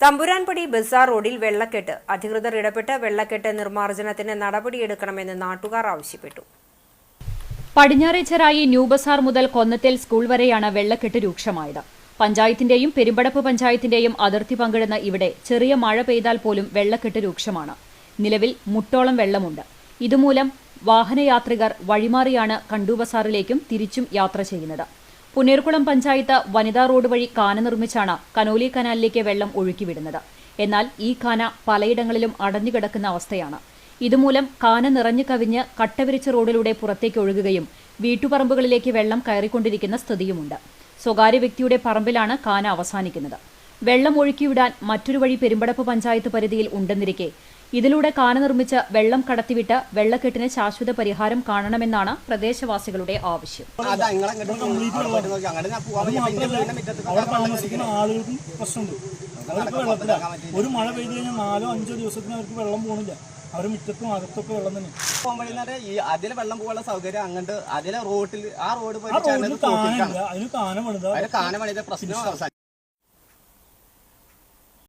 തമ്പുരാൻപടി ബസാർ റോഡിൽ വെള്ളക്കെട്ട്. അധികൃതർ ഇടപെട്ട് വെള്ളക്കെട്ട് നിർമ്മാർജ്ജനത്തിന് നടപടിയെടുക്കണമെന്ന് നാട്ടുകാർ ആവശ്യപ്പെട്ടു. പടിഞ്ഞാറേച്ചറായി ന്യൂ ബസാർ മുതൽ കൊന്നത്തേൽ സ്കൂൾ വരെയാണ് വെള്ളക്കെട്ട് രൂക്ഷമായത്. പഞ്ചായത്തിന്റെയും പെരുമ്പടപ്പ് പഞ്ചായത്തിന്റെയും അതിർത്തി പങ്കിടുന്ന ഇവിടെ ചെറിയ മഴ പെയ്താൽ പോലും വെള്ളക്കെട്ട് രൂക്ഷമാണ്. നിലവിൽ മുട്ടോളം വെള്ളമുണ്ട്. ഇതുമൂലം വാഹനയാത്രികർ വഴിമാറിയാണ് കണ്ടു ബസാറിലേക്കും തിരിച്ചും യാത്ര ചെയ്യുന്നത്. പുന്നേർകുളം പഞ്ചായത്ത് വനിതാ റോഡ് വഴി കാന നിർമ്മിച്ചാണ് കനോലി കനാലിലേക്ക് വെള്ളം ഒഴുക്കിവിടുന്നത്. എന്നാൽ ഈ കാന പലയിടങ്ങളിലും അടഞ്ഞുകിടക്കുന്ന അവസ്ഥയാണ്. ഇതുമൂലം കാന നിറഞ്ഞു കവിഞ്ഞ് കട്ടവിരിച്ച റോഡിലൂടെ പുറത്തേക്ക് ഒഴുകുകയും വീട്ടുപറമ്പുകളിലേക്ക് വെള്ളം കയറിക്കൊണ്ടിരിക്കുന്ന സ്ഥിതിയുമുണ്ട്. സ്വകാര്യ വ്യക്തിയുടെ പറമ്പിലാണ് കാന അവസാനിക്കുന്നത്. വെള്ളം ഒഴുക്കിവിടാൻ മറ്റൊരു വഴി പെരുമ്പടപ്പ് പഞ്ചായത്ത് പരിധിയിൽ ഉണ്ടെന്നിരിക്കെ ഇതിലൂടെ കാന നിർമ്മിച്ച് വെള്ളം കടത്തിവിട്ട് വെള്ളക്കെട്ടിന് ശാശ്വത പരിഹാരം കാണണമെന്നാണ് പ്രദേശവാസികളുടെ ആവശ്യം. ഒരു മഴ പെയ്തു കഴിഞ്ഞാൽ 4-5 ദിവസത്തിന് അവർക്ക് വെള്ളം പോണില്ല. അവരുടെ മുറ്റത്തും അകത്തൊക്കെ വെള്ളം തന്നെ. അതിലെ വെള്ളം പോകാനുള്ള സൗകര്യം അങ്ങോട്ട് അതിലെ റോഡിൽ ആ റോഡ് അതിന് കാന പണിത പ്രശ്നം